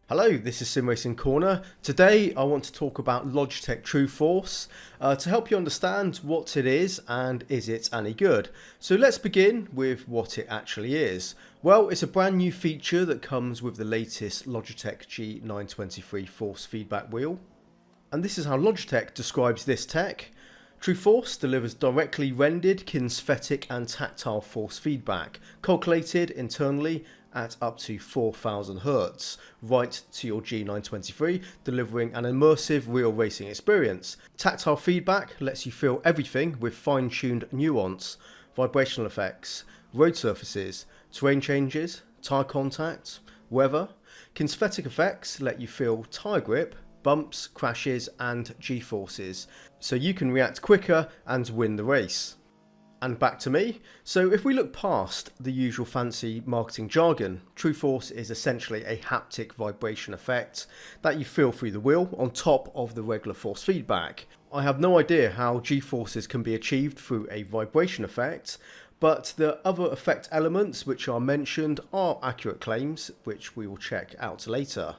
Hello, this is Sim Racing Corner. Today I want to talk about Logitech TrueForce to help you understand what it is and is it any good. So let's begin with what it actually is. Well, it's a brand new feature that comes with the latest Logitech G923 force feedback wheel. And this is how Logitech describes this tech. TrueForce delivers directly rendered kinesthetic and tactile force feedback, calculated internally at up to 4000 Hz, right to your G923, delivering an immersive real racing experience. Tactile feedback lets you feel everything with fine-tuned nuance, vibrational effects, road surfaces, terrain changes, tyre contact, weather. Kinesthetic effects let you feel tyre grip, bumps, crashes and G-forces, so you can react quicker and win the race. And back to me. So if we look past the usual fancy marketing jargon, TrueForce is essentially a haptic vibration effect that you feel through the wheel on top of the regular force feedback. I have no idea how G-forces can be achieved through a vibration effect, but the other effect elements which are mentioned are accurate claims, which we will check out later.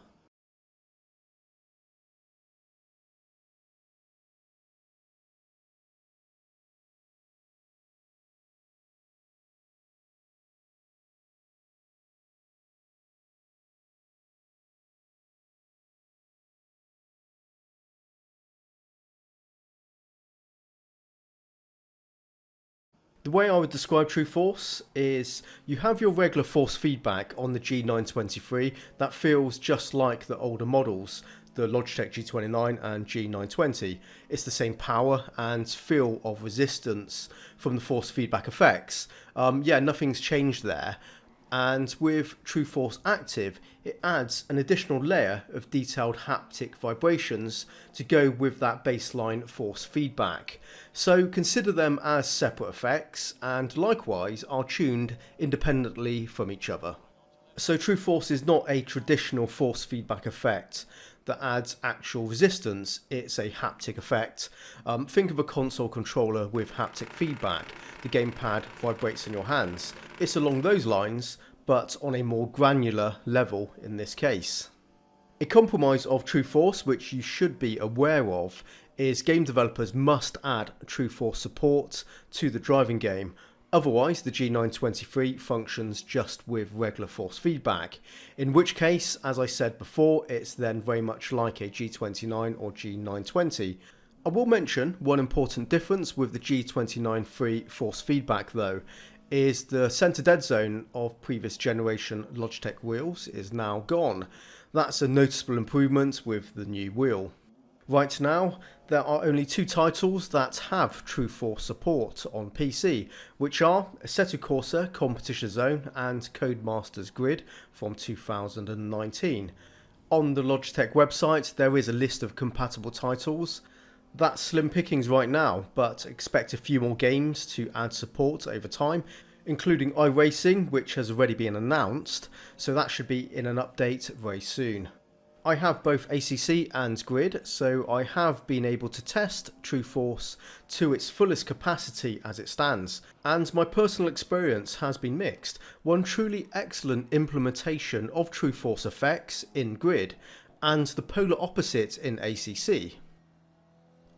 The way I would describe TrueForce is you have your regular force feedback on the G923 that feels just like the older models, the Logitech G29 and G920. It's the same power and feel of resistance from the force feedback effects. Nothing's changed there. And with TrueForce Active, it adds an additional layer of detailed haptic vibrations to go with that baseline force feedback. So consider them as separate effects and likewise are tuned independently from each other. So TrueForce is not a traditional force feedback effect that adds actual resistance, it's a haptic effect. Think of a console controller with haptic feedback. The gamepad vibrates in your hands. It's along those lines, but on a more granular level in this case. A compromise of TrueForce, which you should be aware of, is game developers must add TrueForce support to the driving game. Otherwise, the G923 functions just with regular force feedback, in which case, as I said before, it's then very much like a G29 or G920. I will mention one important difference with the G29 force feedback though, is the centre dead zone of previous generation Logitech wheels is now gone. That's a noticeable improvement with the new wheel. Right now, there are only two titles that have TrueForce support on PC, which are Assetto Corsa Competition Zone and Codemasters Grid from 2019. On the Logitech website, there is a list of compatible titles. That's slim pickings right now, but expect a few more games to add support over time, including iRacing, which has already been announced, so that should be in an update very soon. I have both ACC and Grid, so I have been able to test TrueForce to its fullest capacity as it stands, and my personal experience has been mixed. One truly excellent implementation of TrueForce effects in Grid, and the polar opposite in ACC.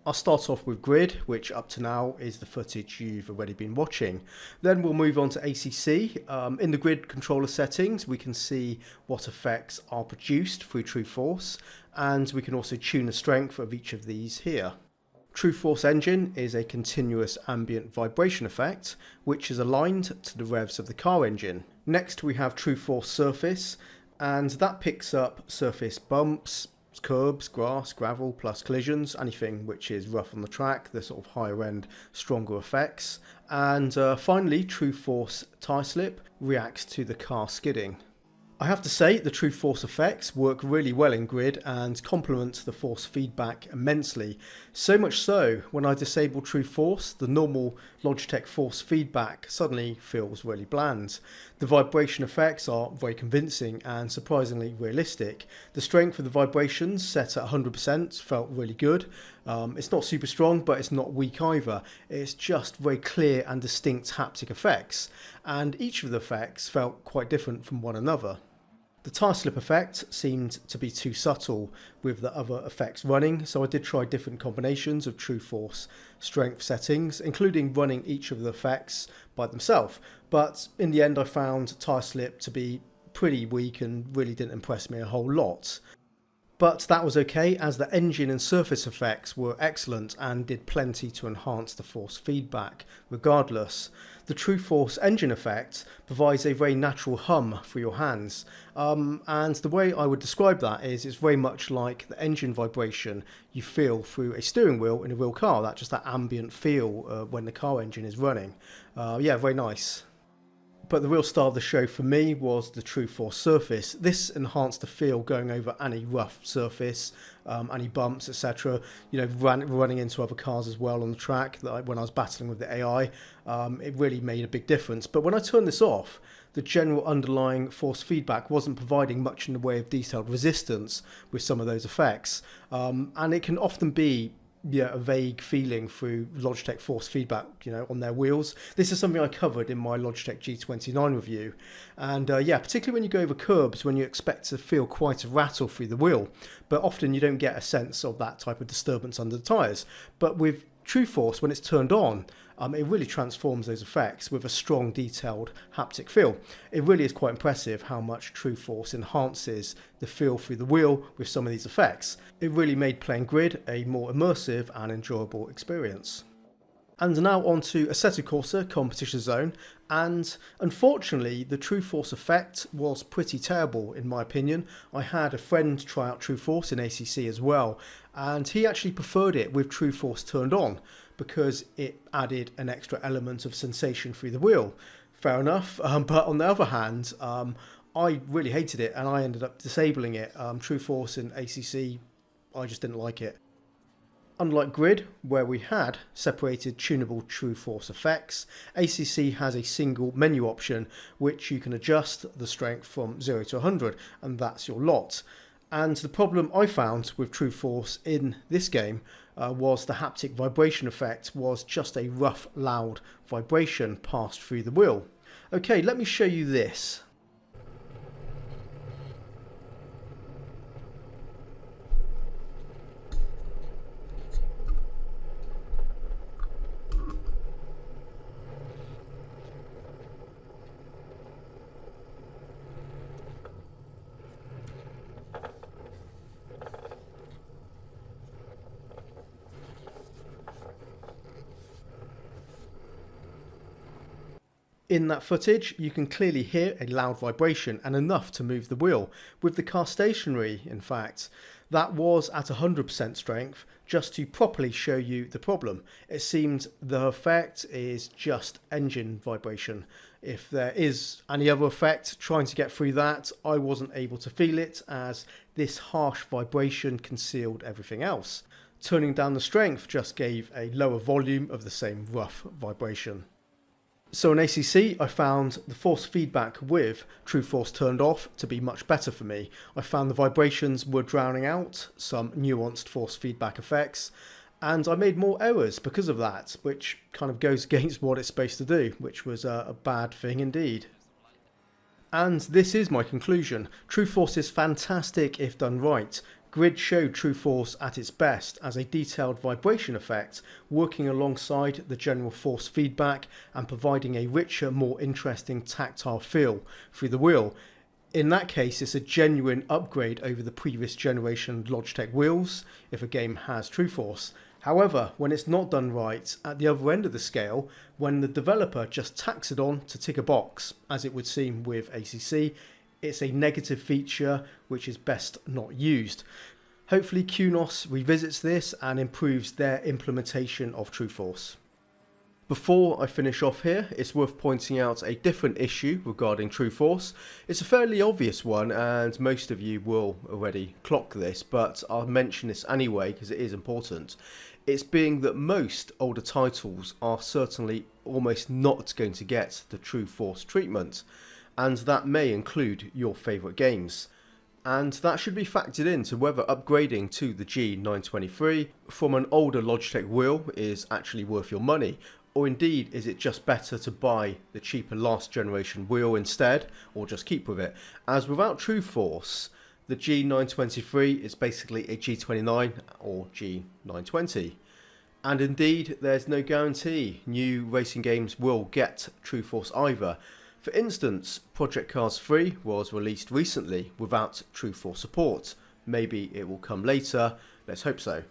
I'll start off with Grid, which up to now is the footage you've already been watching. Then we'll move on to ACC. In the Grid controller settings, we can see what effects are produced through TrueForce, and we can also tune the strength of each of these here. TrueForce Engine is a continuous ambient vibration effect, which is aligned to the revs of the car engine. Next we have TrueForce Surface, and that picks up surface bumps, curbs, grass, gravel, plus collisions, anything which is rough on the track, the sort of higher end, stronger effects. And finally, TrueForce Tyre Slip reacts to the car skidding. I have to say the TrueForce effects work really well in Grid and complement the force feedback immensely. So much so, when I disable TrueForce, the normal Logitech force feedback suddenly feels really bland. The vibration effects are very convincing and surprisingly realistic. The strength of the vibrations set at 100% felt really good. It's not super strong, but it's not weak either. It's just very clear and distinct haptic effects, and each of the effects felt quite different from one another. The tyre slip effect seemed to be too subtle with the other effects running, so I did try different combinations of TrueForce strength settings, including running each of the effects by themselves. But in the end I found tyre slip to be pretty weak and really didn't impress me a whole lot. But that was okay, as the engine and surface effects were excellent and did plenty to enhance the force feedback regardless. The TrueForce engine effect provides a very natural hum for your hands, and the way I would describe that is it's very much like the engine vibration you feel through a steering wheel in a real car, just that ambient feel when the car engine is running. Yeah, very nice. But the real star of the show for me was the TrueForce surface. This enhanced the feel going over any rough surface, any bumps, etc. You know, running into other cars as well on the track. When I was battling with the AI, it really made a big difference. But when I turned this off, the general underlying force feedback wasn't providing much in the way of detailed resistance with some of those effects. And it can often be a vague feeling through Logitech force feedback, on their wheels. This is something I covered in my Logitech G923 review. And particularly when you go over curbs, when you expect to feel quite a rattle through the wheel, but often you don't get a sense of that type of disturbance under the tyres. But with TrueForce, when it's turned on, it really transforms those effects with a strong, detailed haptic feel. It really is quite impressive how much TrueForce enhances the feel through the wheel with some of these effects. It really made playing grid a more immersive and enjoyable experience. And now on to Assetto Corsa Competition Zone, and unfortunately the TrueForce effect was pretty terrible in my opinion. I had a friend try out TrueForce in ACC as well, and he actually preferred it with TrueForce turned on because it added an extra element of sensation through the wheel. Fair enough, but on the other hand, I really hated it and I ended up disabling it. TrueForce in ACC, I just didn't like it. Unlike Grid, where we had separated tunable TrueForce effects, ACC has a single menu option which you can adjust the strength from 0 to 100, and that's your lot. And the problem I found with TrueForce in this game was the haptic vibration effect was just a rough, loud vibration passed through the wheel. Okay, let me show you this. In that footage, you can clearly hear a loud vibration and enough to move the wheel, with the car stationary in fact. That was at 100% strength, just to properly show you the problem. It seems the effect is just engine vibration. If there is any other effect trying to get through that, I wasn't able to feel it, as this harsh vibration concealed everything else. Turning down the strength just gave a lower volume of the same rough vibration. So in ACC, I found the force feedback with TrueForce turned off to be much better for me. I found the vibrations were drowning out some nuanced force feedback effects, and I made more errors because of that, which kind of goes against what it's supposed to do, which was a bad thing indeed. And this is my conclusion. TrueForce is fantastic if done right. Grid showed TrueForce at its best as a detailed vibration effect, working alongside the general force feedback and providing a richer, more interesting tactile feel through the wheel. In that case, it's a genuine upgrade over the previous generation Logitech wheels if a game has TrueForce. However, when it's not done right, at the other end of the scale, when the developer just tacks it on to tick a box, as it would seem with ACC, it's a negative feature which is best not used. Hopefully QNOS revisits this and improves their implementation of TrueForce. Before I finish off here, it's worth pointing out a different issue regarding TrueForce. It's a fairly obvious one and most of you will already clock this, but I'll mention this anyway because it is important. It's being that most older titles are certainly almost not going to get the TrueForce treatment, and that may include your favourite games. And that should be factored into whether upgrading to the G923 from an older Logitech wheel is actually worth your money, or indeed is it just better to buy the cheaper last generation wheel instead, or just keep with it? As without TrueForce, the G923 is basically a G29 or G920. And indeed, there's no guarantee new racing games will get TrueForce either. For instance, Project Cars 3 was released recently without TrueForce support. Maybe it will come later, let's hope so.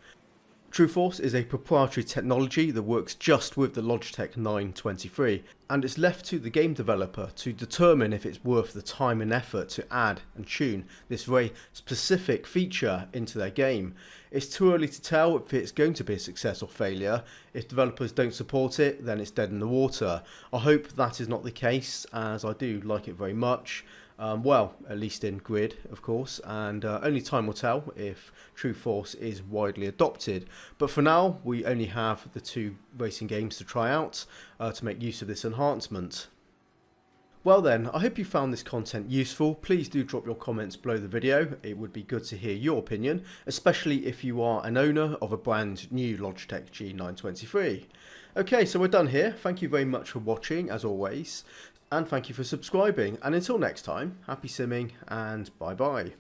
TrueForce is a proprietary technology that works just with the Logitech 923, and it's left to the game developer to determine if it's worth the time and effort to add and tune this very specific feature into their game. It's too early to tell if it's going to be a success or failure. If developers don't support it, then it's dead in the water. I hope that is not the case, as I do like it very much. Well, at least in grid, of course, and only time will tell if TrueForce is widely adopted. But for now, we only have the 2 racing games to try out to make use of this enhancement. Well then, I hope you found this content useful. Please do drop your comments below the video. It would be good to hear your opinion, especially if you are an owner of a brand new Logitech G923. Okay, so we're done here. Thank you very much for watching, as always. And thank you for subscribing. And until next time, happy simming and bye bye.